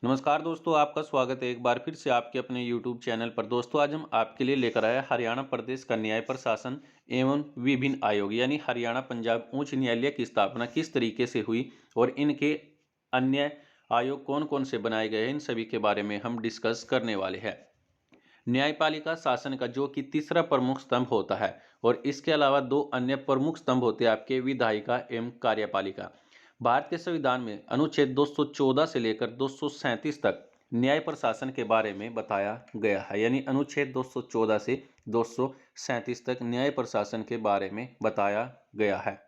नमस्कार दोस्तों, आपका स्वागत है एक बार फिर से आपके अपने YouTube चैनल पर। दोस्तों, आज हम आपके लिए लेकर आए हरियाणा प्रदेश का न्याय प्रशासन एवं विभिन्न आयोग यानी हरियाणा पंजाब उच्च न्यायालय की स्थापना किस तरीके से हुई और इनके अन्य आयोग कौन-कौन से बनाए गए हैं, इन सभी के बारे में हम डिस्कस करने वाले हैं। न्यायपालिका शासन का जो कि तीसरा प्रमुख स्तंभ होता है और इसके अलावा दो अन्य प्रमुख स्तंभ होते हैं आपके विधायिका एवं कार्यपालिका। भारत के संविधान में अनुच्छेद 214 से लेकर 237 तक न्याय प्रशासन के बारे में बताया गया है, यानी अनुच्छेद 214 से 237 तक न्याय प्रशासन के बारे में बताया गया है।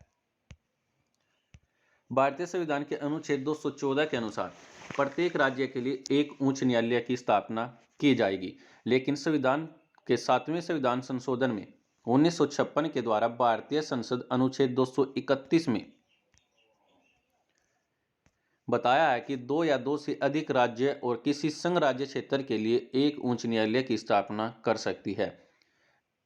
भारतीय संविधान के अनुच्छेद 214 के अनुसार प्रत्येक राज्य के लिए एक उच्च न्यायालय की स्थापना की जाएगी, लेकिन संविधान के 7वें संविधान संशोधन में 1956 के द्वारा भारतीय संसद अनुच्छेद 231 में बताया है कि दो या दो से अधिक राज्य और किसी संघ राज्य क्षेत्र के लिए एक उच्च न्यायालय की स्थापना कर सकती है।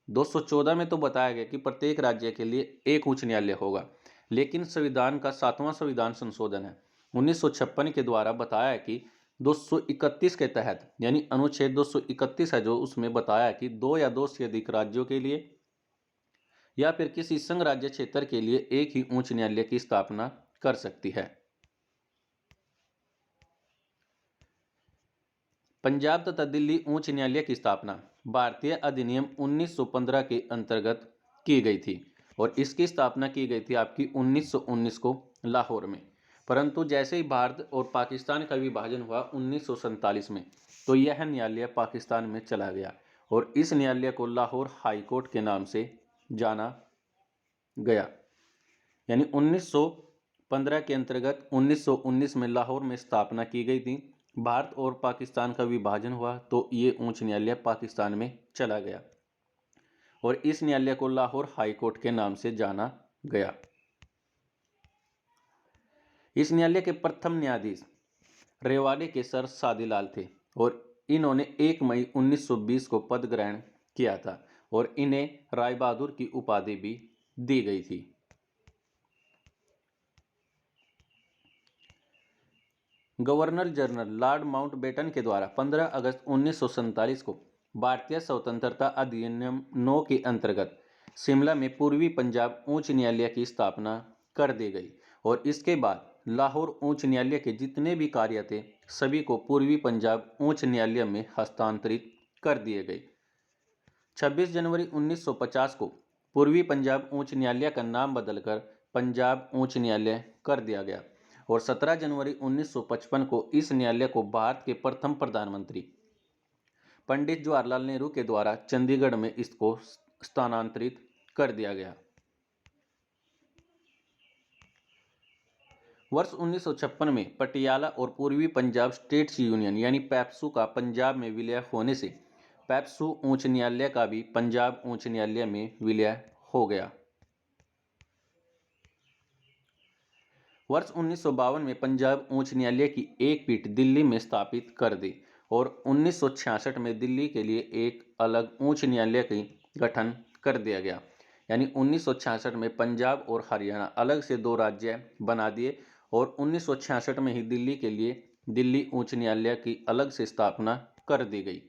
214 में तो बताया गया कि प्रत्येक राज्य के लिए एक उच्च न्यायालय होगा, लेकिन संविधान का 7वां संविधान संशोधन है 1956 के द्वारा बताया है कि 231 के तहत, यानी अनुच्छेद 231 है जो, उसमें बताया कि दो या दो से अधिक राज्यों के लिए या फिर किसी संघ राज्य क्षेत्र के लिए एक ही उच्च न्यायालय की स्थापना कर सकती है। पंजाब तथा दिल्ली उच्च न्यायालय की स्थापना भारतीय अधिनियम 1915 के अंतर्गत की गई थी और इसकी स्थापना की गई थी आपकी 1919 को लाहौर में। परंतु जैसे ही भारत और पाकिस्तान का विभाजन हुआ 1947 में, तो यह न्यायालय पाकिस्तान में चला गया और इस न्यायालय को लाहौर हाई कोर्ट के नाम से जाना गया। यानी 1915 के अंतर्गत 1919 में लाहौर में स्थापना की गई थी। भारत और पाकिस्तान का विभाजन हुआ तो ये उच्च न्यायालय पाकिस्तान में चला गया और इस न्यायालय को लाहौर हाई कोर्ट के नाम से जाना गया। इस न्यायालय के प्रथम न्यायाधीश रेवाड़ी के सर सादीलाल थे और इन्होंने 1 मई 1920 को पद ग्रहण किया था और इन्हें राय बहादुर की उपाधि भी दी गई थी। गवर्नर जनरल लॉर्ड माउंटबेटन के द्वारा 15 अगस्त 1947 को भारतीय स्वतंत्रता अधिनियम 9 के अंतर्गत शिमला में पूर्वी पंजाब उच्च न्यायालय की स्थापना कर दी गई और इसके बाद लाहौर उच्च न्यायालय के जितने भी कार्य थे सभी को पूर्वी पंजाब उच्च न्यायालय में हस्तांतरित कर दिए गए। 26 जनवरी 1950 को पूर्वी पंजाब उच्च न्यायालय का नाम बदलकर पंजाब उच्च न्यायालय कर दिया गया और 17 जनवरी 1955 को इस न्यायालय को भारत के प्रथम प्रधानमंत्री पंडित जवाहरलाल नेहरू के द्वारा चंडीगढ़ में इसको स्थानांतरित कर दिया गया। वर्ष 1956 में पटियाला और पूर्वी पंजाब स्टेट्स यूनियन यानी पैप्सू का पंजाब में विलय होने से पैप्सू उच्च न्यायालय का भी पंजाब उच्च न्यायालय में विलय हो गया। वर्ष 1952 में पंजाब उच्च न्यायालय की एक पीठ दिल्ली में स्थापित कर दी और 1966 में दिल्ली के लिए एक अलग उच्च न्यायालय का गठन कर दिया गया। यानी 1966 में पंजाब और हरियाणा अलग से दो राज्य बना दिए और 1966 में ही दिल्ली के लिए दिल्ली उच्च न्यायालय की अलग से स्थापना कर दी गई।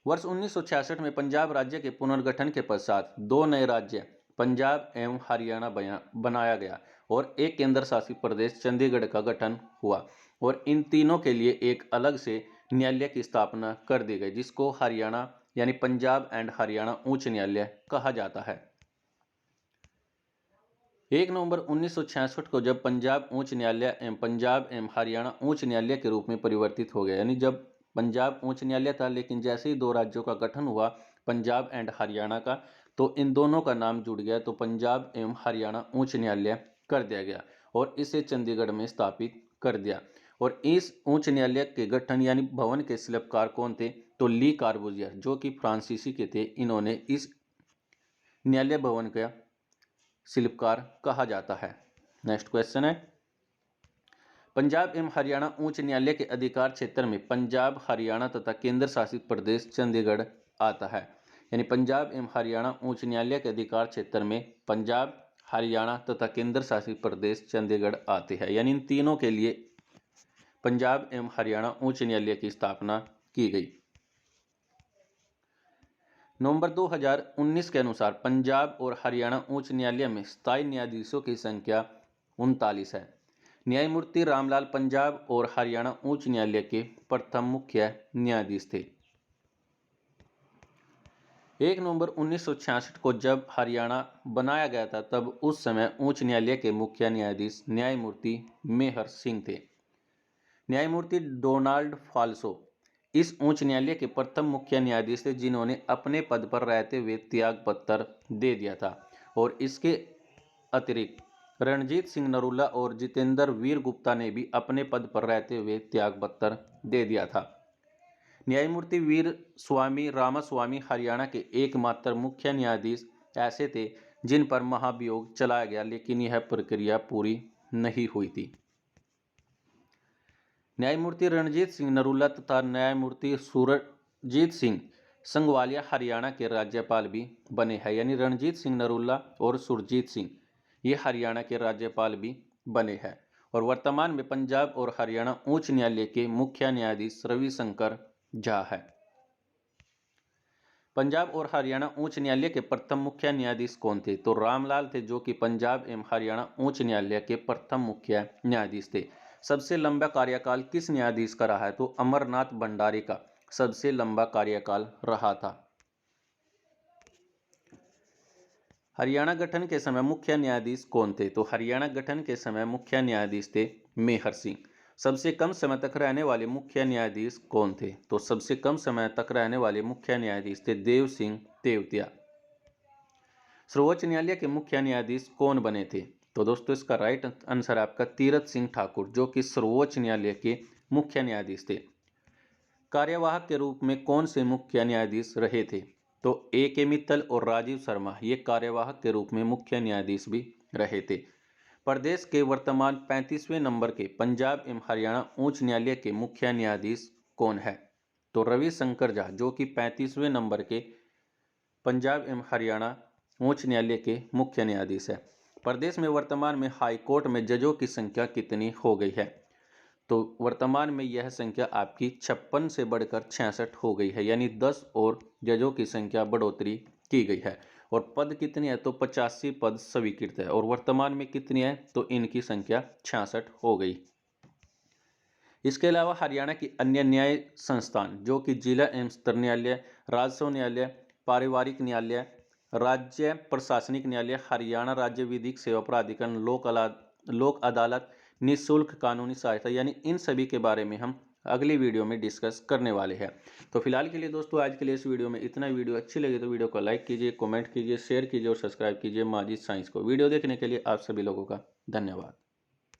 वर्ष 1966 में पंजाब राज्य के पुनर्गठन के पश्चात दो नए राज्य पंजाब एवं हरियाणा बनाया गया और एक केंद्र शासित प्रदेश चंडीगढ़ का गठन हुआ और इन तीनों के लिए एक अलग से न्यायालय की स्थापना कर दी गई जिसको हरियाणा यानी पंजाब एंड हरियाणा उच्च न्यायालय कहा जाता है। 1 नवंबर 1966 को जब पंजाब उच्च न्यायालय एवं पंजाब एवं हरियाणा उच्च न्यायालय के रूप में परिवर्तित हो गया, यानी जब पंजाब उच्च न्यायालय था लेकिन जैसे ही दो राज्यों का गठन हुआ पंजाब एंड हरियाणा का, तो इन दोनों का नाम जुड़ गया तो पंजाब एवं हरियाणा उच्च न्यायालय कर दिया गया और इसे चंडीगढ़ में स्थापित कर दिया। और इस उच्च न्यायालय के गठन यानी भवन के शिल्पकार कौन थे, तो ली कार्बूजियर जो कि फ्रांसीसी के थे, इन्होंने इस न्यायालय भवन का शिल्पकार कहा जाता है। नेक्स्ट क्वेश्चन है, पंजाब एवं हरियाणा उच्च न्यायालय के अधिकार क्षेत्र में पंजाब हरियाणा तथा केंद्र शासित प्रदेश चंडीगढ़ आता है। यानी पंजाब एवं हरियाणा उच्च न्यायालय के अधिकार क्षेत्र में पंजाब हरियाणा तथा केंद्र शासित प्रदेश चंडीगढ़ आते हैं। यानी इन तीनों के लिए पंजाब एवं हरियाणा उच्च न्यायालय की स्थापना की गई। नवंबर 2019 के अनुसार पंजाब और हरियाणा उच्च न्यायालय में स्थायी न्यायाधीशों की संख्या 39 है। न्यायमूर्ति रामलाल पंजाब और हरियाणा उच्च न्यायालय के प्रथम मुख्य न्यायाधीश थे। 1 नवंबर 1966 को जब हरियाणा बनाया गया था तब उस समय उच्च न्यायालय के मुख्य न्यायाधीश न्यायमूर्ति मेहर सिंह थे। न्यायमूर्ति डोनाल्ड फाल्सो इस उच्च न्यायालय के प्रथम मुख्य न्यायाधीश थे जिन्होंने अपने पद पर रहते हुए त्याग पत्र दे दिया था, और इसके अतिरिक्त रणजीत सिंह नरूला और जितेंद्र वीर गुप्ता ने भी अपने पद पर रहते हुए त्याग पत्र दे दिया था। न्यायमूर्ति वीर स्वामी रामास्वामी हरियाणा के एकमात्र मुख्य न्यायाधीश ऐसे थे जिन पर महाभियोग चलाया गया, लेकिन यह प्रक्रिया पूरी नहीं हुई थी। न्यायमूर्ति रणजीत सिंह नरूला तथा न्यायमूर्ति सुरजीत सिंह संगवालिया हरियाणा के राज्यपाल भी बने हैं, यानी रणजीत सिंह नरूला और सुरजीत सिंह ये हरियाणा के राज्यपाल भी बने हैं। और वर्तमान में पंजाब और हरियाणा उच्च न्यायालय के मुख्य न्यायाधीश रविशंकर झा है। पंजाब और हरियाणा उच्च न्यायालय के प्रथम मुख्य न्यायाधीश कौन थे? तो रामलाल थे, जो कि पंजाब एवं हरियाणा उच्च न्यायालय के प्रथम मुख्य न्यायाधीश थे। सबसे लंबा कार्यकाल किस न्यायाधीश का रहा है? तो अमरनाथ भंडारी का सबसे लंबा कार्यकाल रहा था। हरियाणा गठन के समय मुख्य न्यायाधीश कौन थे? तो हरियाणा गठन के समय मुख्य न्यायाधीश थे मेहर सिंह। सबसे कम समय तक रहने वाले मुख्य न्यायाधीश कौन थे? तो सबसे कम समय तक रहने वाले मुख्य न्यायाधीश थे देव सिंह तेवतिया। सर्वोच्च न्यायालय के मुख्य न्यायाधीश कौन बने थे? तो दोस्तों इसका राइट आंसर आपका तीरथ सिंह ठाकुर, जो कि सर्वोच्च न्यायालय के मुख्य न्यायाधीश थे। कार्यवाहक के रूप में कौन से मुख्य न्यायाधीश रहे थे? तो A.K. मित्तल और राजीव शर्मा ये कार्यवाहक के रूप में मुख्य न्यायाधीश भी रहे थे। प्रदेश के वर्तमान 35वें नंबर के पंजाब एवं हरियाणा उच्च न्यायालय के मुख्य न्यायाधीश कौन है? तो रविशंकर झा, जो कि 35वें नंबर के पंजाब एवं हरियाणा उच्च न्यायालय के मुख्य न्यायाधीश है। प्रदेश में वर्तमान में हाई कोर्ट में जजों की संख्या कितनी हो गई है? तो वर्तमान में यह संख्या आपकी 56 से बढ़कर 66 हो गई है, यानी 10 और जजों की संख्या बढ़ोतरी की गई है। और पद कितनी है? तो 85 पद स्वीकृत है। और वर्तमान में कितनी है? तो इनकी संख्या 66 हो गई। इसके अलावा हरियाणा की अन्य न्याय संस्थान जो कि जिला एवं सत्र न्यायालय, राजस्व न्यायालय, पारिवारिक न्यायालय, राज्य प्रशासनिक न्यायालय, हरियाणा राज्य विधिक सेवा प्राधिकरण, लोक अदालत, निःशुल्क कानूनी सहायता, यानी इन सभी के बारे में हम अगली वीडियो में डिस्कस करने वाले हैं। तो फिलहाल के लिए दोस्तों आज के लिए इस वीडियो में इतना। वीडियो अच्छी लगी तो वीडियो को लाइक कीजिए, कमेंट कीजिए, शेयर कीजिए और सब्सक्राइब कीजिए माजिद साइंस को। वीडियो देखने के लिए आप सभी लोगों का धन्यवाद।